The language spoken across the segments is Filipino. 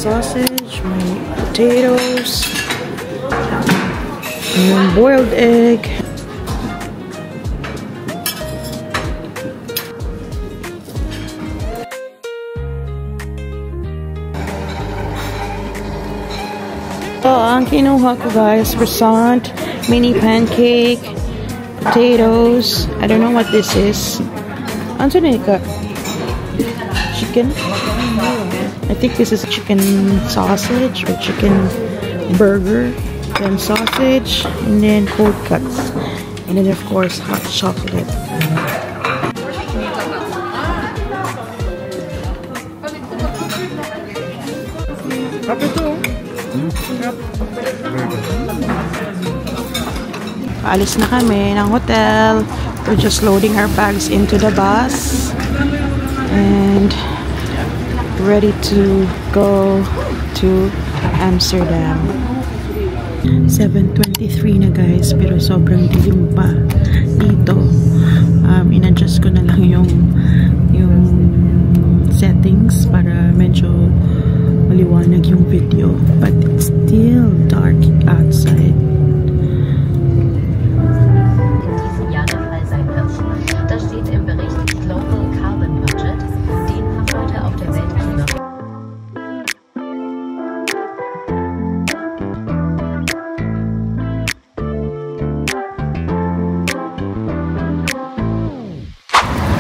sausage, may potatoes, may boiled egg. So, ang kinuha ko guys, croissant, mini pancake, potatoes. I don't know what this is. Ano ka? Chicken? I think this is chicken sausage or chicken burger. Then sausage, and then cold cuts. And then of course, hot chocolate. Alis na kami ng hotel. We're just loading our bags into the bus and ready to go to Amsterdam. 7:23 na guys, pero sobrang dilim pa dito. In-adjust ko na lang yung settings para medyo maliwanag yung video, but it's still dark outside.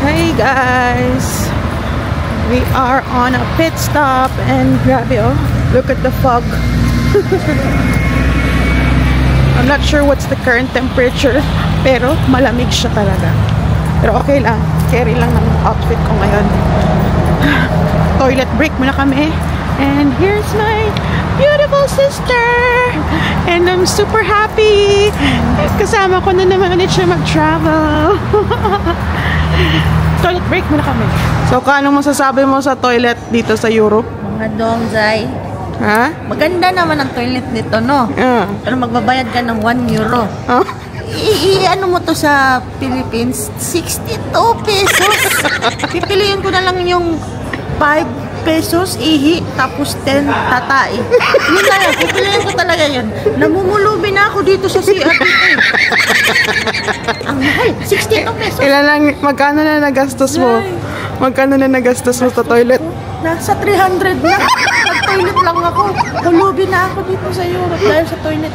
Hey guys, we are on a pit stop and grabe oh, look at the fog. I'm not sure what's the current temperature, pero malamig siya talaga. Pero okay lang, carry lang ng outfit ko ngayon. Toilet break muna kami. And here's my beautiful sister. And I'm super happy. Kasama ko na naman ulit siya mag-travel. Toilet break muna kami. So, kaano masasabi mo sa toilet dito sa Europe? Mga dongzay. Ha? Maganda naman ang toilet dito, no? Pero magbabayad ka ng 1 euro. Ano mo to sa Philippines? 62 pesos. Pipiliin ko na lang yung 5 pesos ihi, tapos 10 tatai. Yun na yan, pipiliin ko talaga yun. Namumulubi na ako dito sa CR. Ang mahal, 62 pesos. Ilan lang, magkano na nagastos mo? Magkano na nagastos mo sa toilet? Nasa 300 na. Nag-toilet lang ako. Hulubi na ako dito sa Europe dahil sa toilet.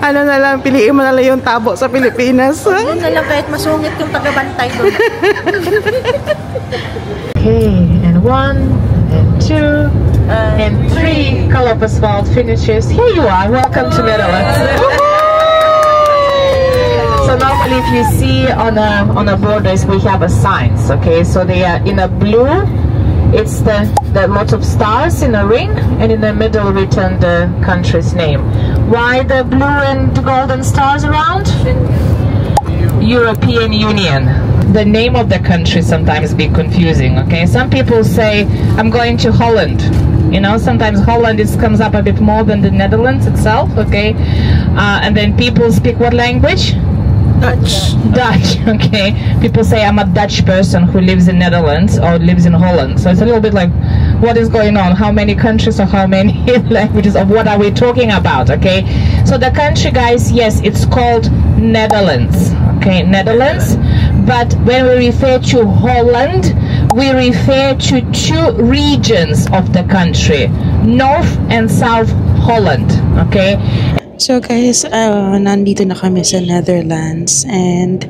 Ano na lang, piliin mo na lang yung tabo sa Pilipinas. Yun na lang kahit masungit yung tagabantay doon. Okay, and 1, and 2, and 3 Kalop Asphalt finishes. Here you are. Welcome to Netherlands. So normally if you see on a borders we have a signs, okay? So they are in a blue, it's the lots of stars in a ring, and in the middle written the country's name. Why the blue and golden stars around? European Union. The name of the country sometimes be confusing, okay? Some people say, I'm going to Holland. You know, sometimes Holland comes up a bit more than the Netherlands itself, okay? And then people speak what language? Dutch, okay. People say I'm a Dutch person who lives in Netherlands or lives in Holland. So it's a little bit like, what is going on? How many countries or how many languages of what are we talking about, okay? So the country, guys, yes, it's called Netherlands, okay, Netherlands. But when we refer to Holland, we refer to 2 regions of the country, North and South Holland, okay? So guys, nandito na kami sa Netherlands and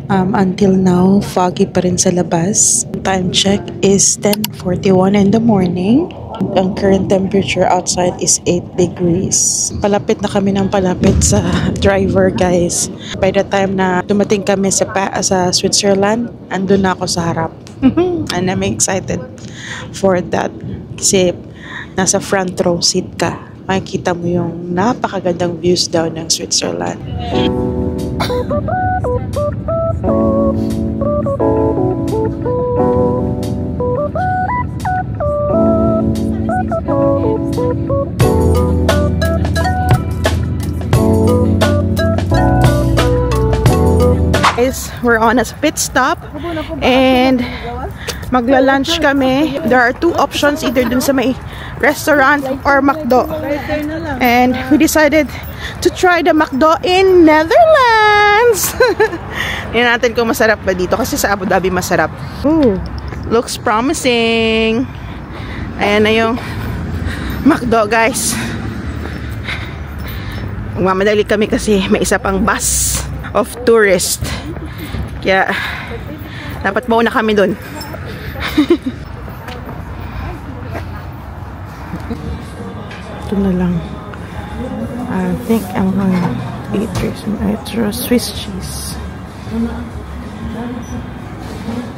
until now, foggy pa rin sa labas. Time check is 10:41 in the morning. Ang current temperature outside is 8 degrees. Palapit na kami ng palapit sa driver guys. By the time na dumating kami sa Switzerland, andun na ako sa harap. And I'm excited for that. Kasi nasa front row seat ka. Makikita mo yung napakagandang views daw ng Switzerland. Guys, we're on a pit stop and magla-lunch kami. There are two options, either dun sa may restaurant or McDo. And we decided to try the McDo in Netherlands. Tingnan natin kung masarap ba dito kasi sa Abu Dhabi masarap. Ooh, looks promising. Ayan na yung McDo, guys. Magmamadali kami kasi may isa pang bus of tourists. Kaya dapat mauna kami dun. Ito na lang. I think I'm gonna eat Swiss cheese.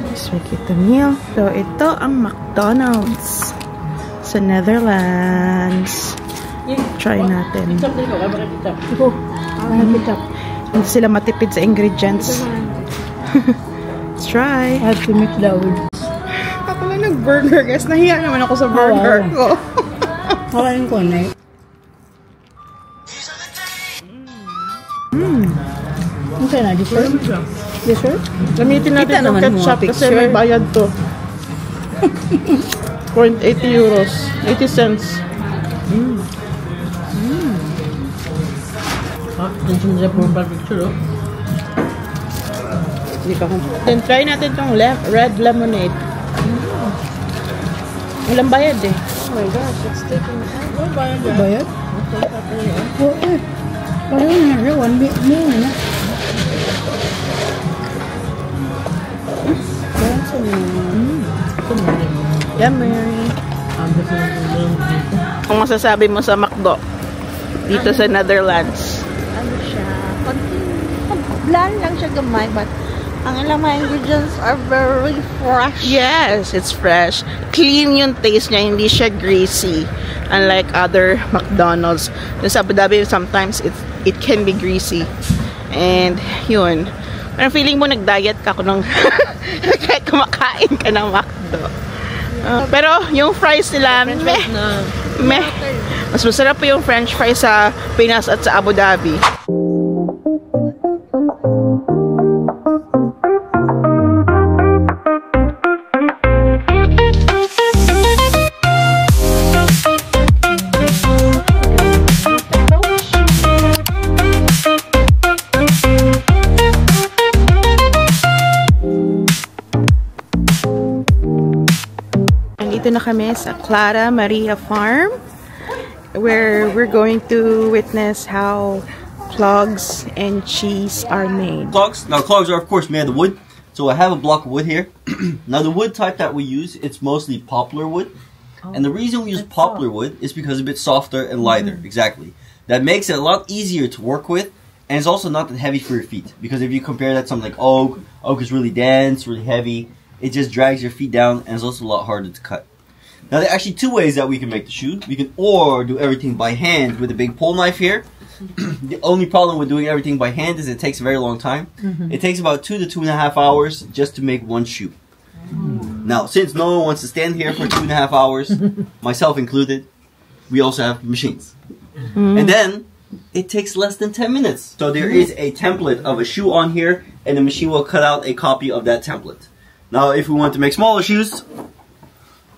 Let's make it a meal. So, ito ang McDonald's sa Netherlands. Try natin. Hindi sila matipid sa ingredients. Let's try. I have to mix that with. Ako lang nag-burger, guys. Nahiya naman ako sa burger ko. Kawain ko na eh. Okay na, dessert? Dessert? Gamitin natin yung ketchup kasi may bayad to. 80 euros. 80 cents. Then try natin itong red lemonade. Walang bayad eh. Oh my gosh, it's taking... Bayad? Oo eh. Parang nga, 1 bit mo na. Yummy. Kung masasabi mo sa McDo dito sa Netherlands? Ano siya? Bland lang siya gamay, but ang ilang mga ingredients are very fresh. Yes, it's fresh. Clean yung taste niya, hindi siya greasy. Unlike other McDonald's. Sa Abu Dhabi, sometimes it can be greasy. And yun. Parang feeling mo nag-diet ka kung kahit kumakain ka ng McDo. Pero yung fries nila, meh. Mas masarap pa yung French fries sa Pinas at sa Abu Dhabi. Nandito na kami sa Clara Maria Farm, where we're going to witness how clogs and cheese are made. Clogs? Now clogs are of course made of wood. So I have a block of wood here. Now the wood type that we use, it's mostly poplar wood. And the reason we use poplar wood is because it's a bit softer and lighter. Exactly. That makes it a lot easier to work with, and it's also not that heavy for your feet. Because if you compare that to something like oak is really dense, really heavy. It just drags your feet down, and it's also a lot harder to cut. Now there are actually two ways that we can make the shoe. We can or do everything by hand with a big pole knife here. The only problem with doing everything by hand is it takes a very long time. It takes about 2 to 2.5 hours just to make one shoe. Now, since no one wants to stand here for 2.5 hours, myself included, we also have machines. And then, it takes less than 10 minutes. So there is a template of a shoe on here, and the machine will cut out a copy of that template. Now, if we want to make smaller shoes,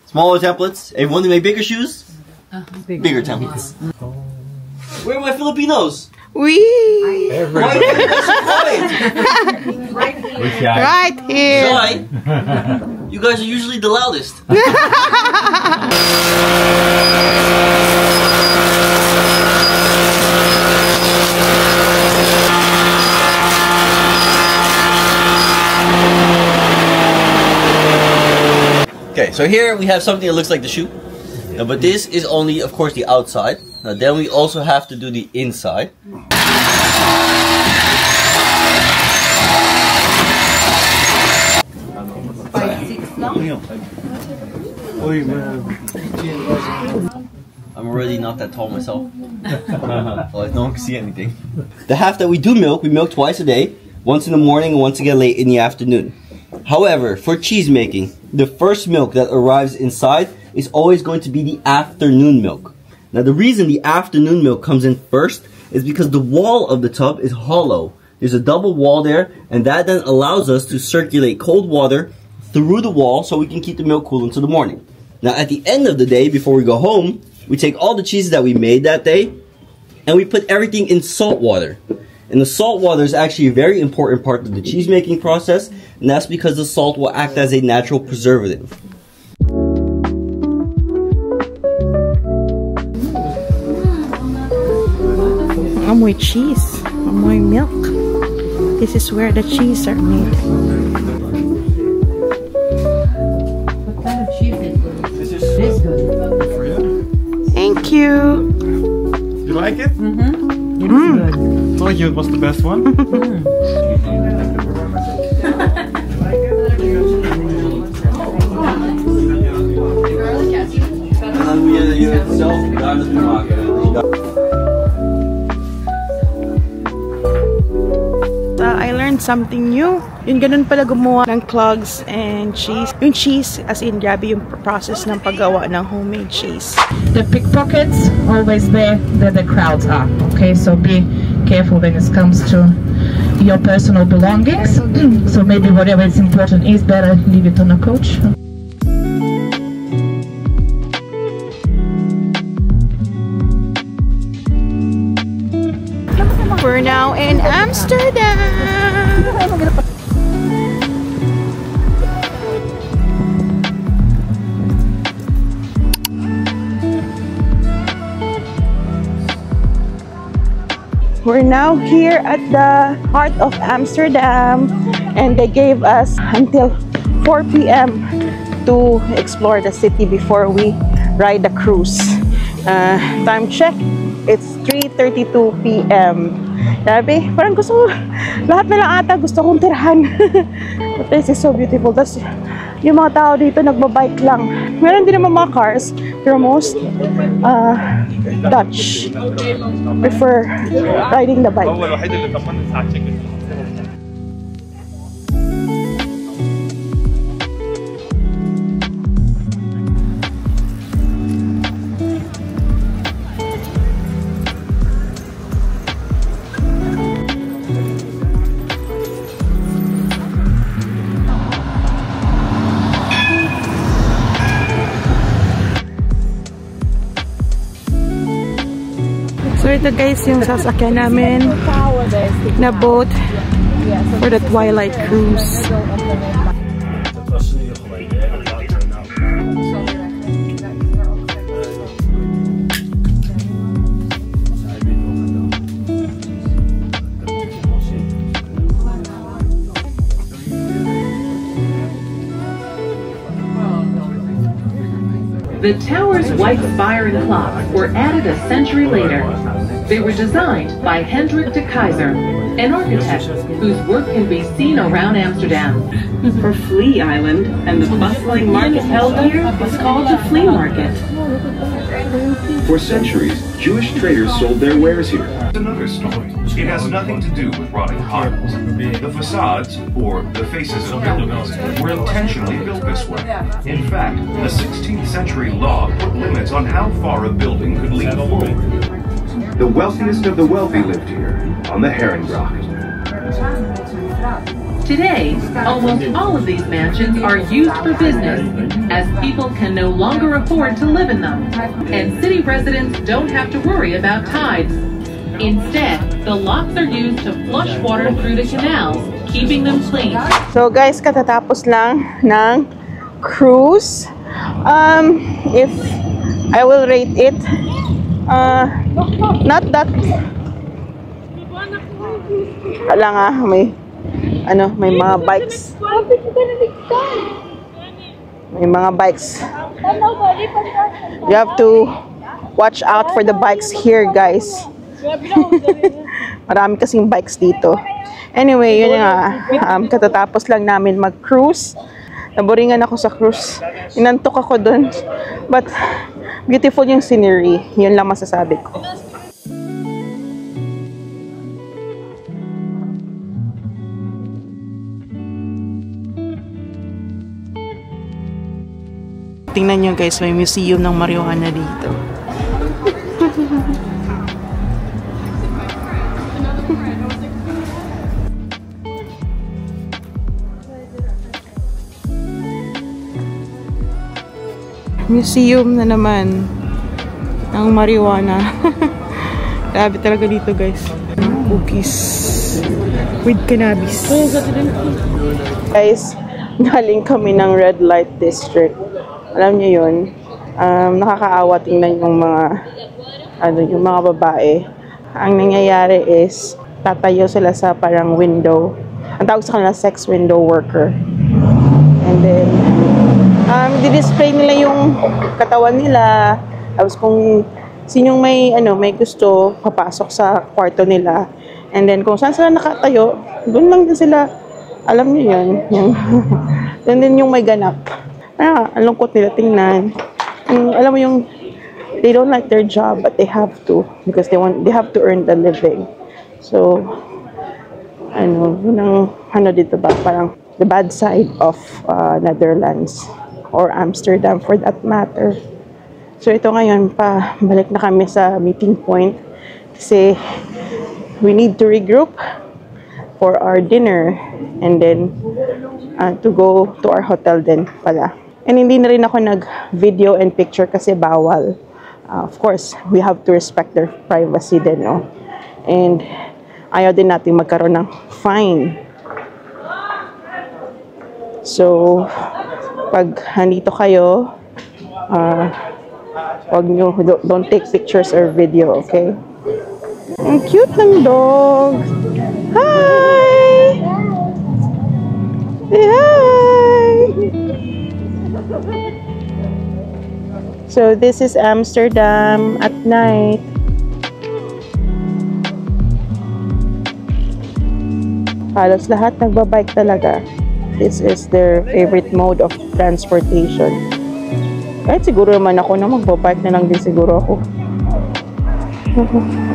smaller templates. If we want to make bigger shoes, bigger templates. Where are my Filipinos? Wee! Why are you guys so quiet? Right here. Shy? You guys are usually the loudest. Okay, so here we have something that looks like the shoe. But this is only, of course, the outside. Now then we also have to do the inside. I'm already not that tall myself. Well, no one can see anything. The half that we do milk, we milk twice a day. Once in the morning and once again late in the afternoon. However, for cheese making, the first milk that arrives inside is always going to be the afternoon milk. Now the reason the afternoon milk comes in first is because the wall of the tub is hollow. There's a double wall there, and that then allows us to circulate cold water through the wall so we can keep the milk cool until the morning. Now at the end of the day, before we go home, we take all the cheeses that we made that day and we put everything in salt water. And the salt water is actually a very important part of the cheese making process, and that's because the salt will act as a natural preservative. Amoy cheese, amoy milk. This is where the cheese are made. What kind of cheese is good? This is good. For you. Thank you. You like it? It's good. Told you it was the best one. I learned something new. Yung ganun pala gumawa ng clogs and cheese. Yung cheese, as in, grabe yung process ng paggawa ng homemade cheese. The pickpockets always there where the crowds are. Okay, so be careful when it comes to your personal belongings. So maybe whatever is important is better leave it on a coach. We're now in Amsterdam. We're now here at the heart of Amsterdam, and they gave us until 4 p.m. to explore the city before we ride the cruise. Time check, it's 3:32 p.m. Sabi, parang gusto ko, lahat na lang ata gusto kong tirahan. But this is so beautiful. Tapos, yung mga tao dito nagbabike lang. Meron din naman mga cars, pero most Dutch prefer riding the bike. So ito guys yung sasakyan namin na boat for the Twilight Cruise. The tower's white spire and clock were added a century later. They were designed by Hendrik de Keyser, an architect whose work can be seen around Amsterdam. For Flea Island, and the bustling market held here is called the Flea Market. For centuries, Jewish traders sold their wares here. Another story. It has nothing to do with rotting tiles. The facades, or the faces of buildings, were intentionally built this way. In fact, the 16th century law put limits on how far a building could lean forward. The wealthiest of the wealthy lived here, on the Herengracht. Today, almost all of these mansions are used for business, as people can no longer afford to live in them, and city residents don't have to worry about tides. Instead, the locks are used to flush water through the canals, keeping them clean. So guys, katatapos lang ng cruise. If I will rate it, not that. Wala nga, may mga bikes. May mga bikes. You have to watch out for the bikes here, guys. Marami kasing bikes dito. Anyway, yun nga. Katatapos lang namin mag-cruise. Naboringan ako sa cruise. Inantok ako dun. But, beautiful yung scenery. Yun lang masasabi ko. Tingnan nyo guys, may museum ng marijuana dito. Museum na naman ng marijuana. Grabe talaga dito, guys. Cookies with cannabis. Guys, galing kami ng red light district. Alam niyo yun, nakakaawa tingnan yung mga babae. Ang nangyayari is tatayo sila sa parang window. Ang tawag sa kanila sex window worker. And then di-display nila yung katawan nila. Tapos kung sinong may gusto, papasok sa kwarto nila. And then kung saan sila nakatayo, doon lang din sila. Alam niyo yun. And then yung may ganap. Ang lungkot nila tingnan. Alam mo yung they don't like their job but they have to because they have to earn the living. So yun ang dito ba, parang the bad side of Netherlands or Amsterdam for that matter. So ito ngayon balik na kami sa meeting point kasi we need to regroup for our dinner and then to go to our hotel din pala. And hindi na rin ako nag-video and picture kasi bawal. Of course, we have to respect their privacy din, no? And ayaw din natin magkaroon ng fine. So, pag nandito kayo, don't take pictures or video, okay? Ang cute ng dog! Hi! Say hi! So, this is Amsterdam at night. Halos lahat nagbabike talaga. This is their favorite mode of transportation. Kahit siguro naman ako na magbabike na lang din siguro ako.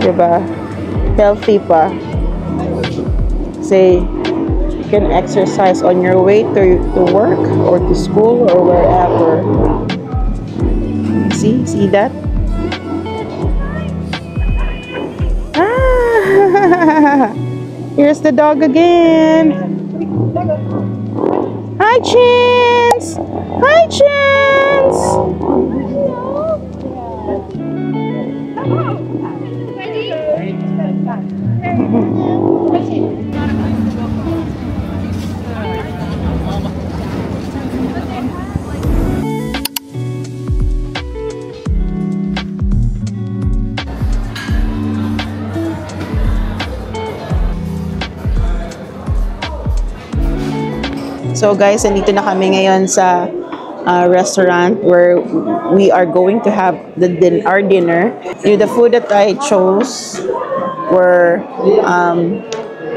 Diba? Healthy pa. Say, you can exercise on your way to work or to school or wherever. See that? Here's the dog again. Hi, Chance! Hi, Chance! So guys, nandito na kami ngayon sa restaurant where we are going to have our dinner. The food that I chose were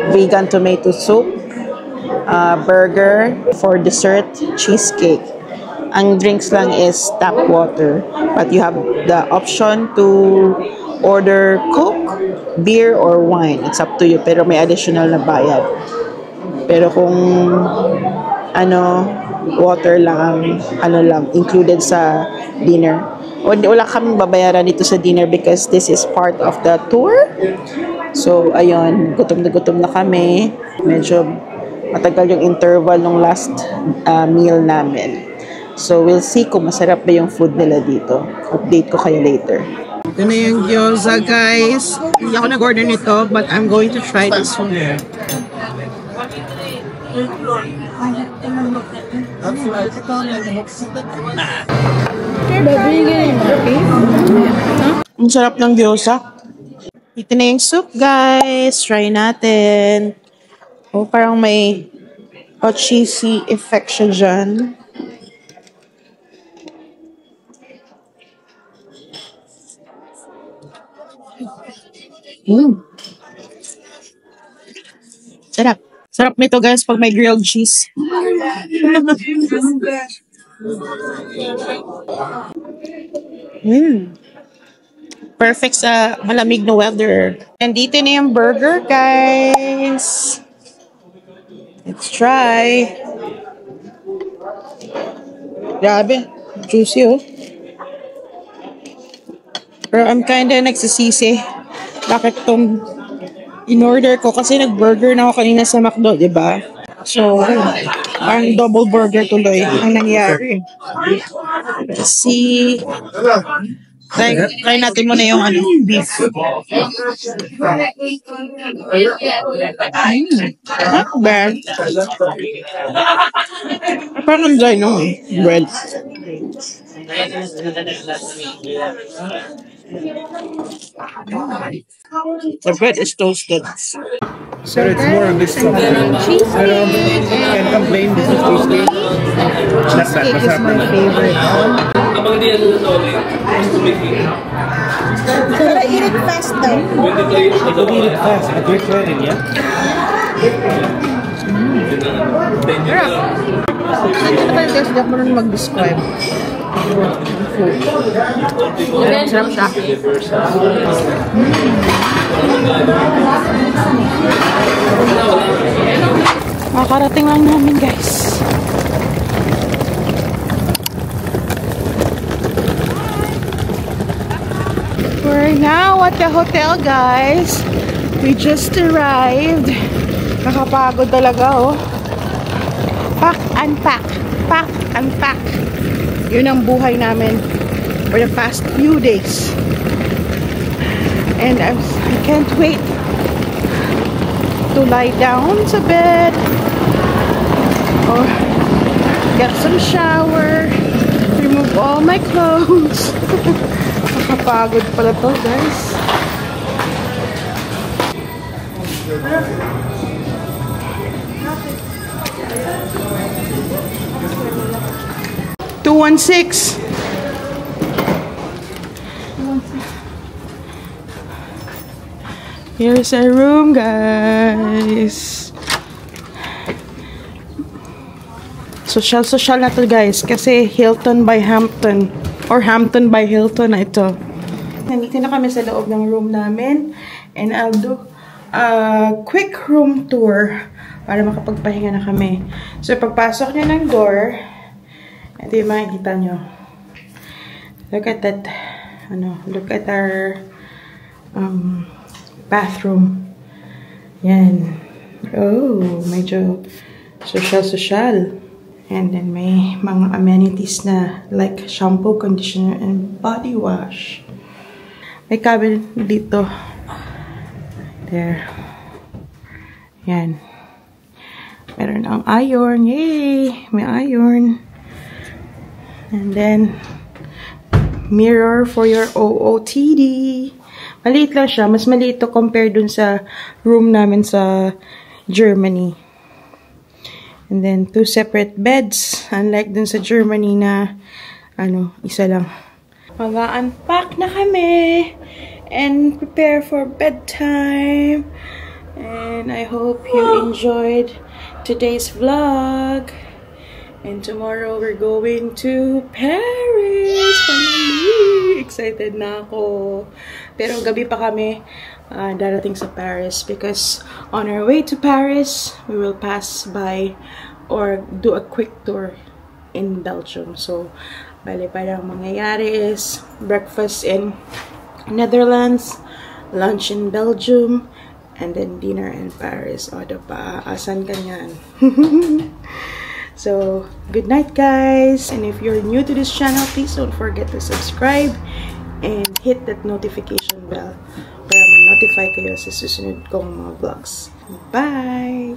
vegan tomato soup, burger, for dessert, cheesecake. Ang drinks lang is tap water, but you have the option to order Coke, beer, or wine. It's up to you, pero may additional na bayad. Pero kung water lang, included sa dinner. Wala kaming babayaran dito sa dinner because this is part of the tour. So, ayun, gutom na kami. Medyo matagal yung interval ng last meal namin. So, we'll see kung masarap ba yung food nila dito. Update ko kayo later. Ito na yung gyoza, guys. Hindi ako nag-order nito, but I'm going to try this one. Ang sarap ng gyoza. Ito na yung soup, guys. Try natin. Parang may cheesy effect siya dyan. Sarap. Sarap nito, guys, pag may grilled cheese. Perfect sa malamig na weather. And dito na yung burger, guys. Let's try. Grabe. Juicy, oh. Pero I'm kinda nagsisisi. Bakit itong in-order ko? Kasi nag-burger na ako kanina sa McDo, diba? So, Parang double burger tuloy ang nangyari. See, try natin muna yung ano, beef. Not bad. Parang dry no bread. The bread is toasted. So it's more a mix of can't complain, this is tasty. Not bad. What's happening? Gotta eat it fast though. Eat it fast. I do it ready, yeah? Ano ba yung taste? Di ako marunong mag-describe. Sarap siya. Makakarating lang namin, guys. We're now at the hotel, guys. We just arrived. Nakapagod talaga, oh. Pack and pack. Pack and pack. Yun ang buhay namin for the past few days. And I can't wait to lie down sa bed or get some shower, remove all my clothes. Nakapagod pala to, guys. $216. Here's our room, guys. Social na to, guys, kasi Hilton by Hampton or Hampton by Hilton na ito. Nandito na kami sa loob ng room namin and I'll do a quick room tour para makapagpahinga na kami. So pagpasok niyo ng door, ito yung makikita nyo. Look at that. Look at our bathroom. Yan. Oh, medyo social. And then may mga amenities na like shampoo, conditioner, and body wash. May cabinet dito. There. Yan. Meron ang iron. Yay! May iron. And then, mirror for your OOTD. Maliit lang siya. Mas maliit to compare dun sa room namin sa Germany. And then, 2 separate beds. Unlike dun sa Germany na, isa lang. Mag-unpack na kami. And prepare for bedtime. And I hope you enjoyed today's vlog. And tomorrow we're going to Paris. Finally! Excited na ako. Pero gabi pa kami darating sa Paris because on our way to Paris, we will pass by or do a quick tour in Belgium. So, bali parang mangyayari is breakfast in Netherlands, lunch in Belgium, and then dinner in Paris. O, diba? Asan ka niyan? So, good night, guys. And if you're new to this channel, please don't forget to subscribe and hit that notification bell para ma-notify kayo sa susunod kong mga vlogs. Bye!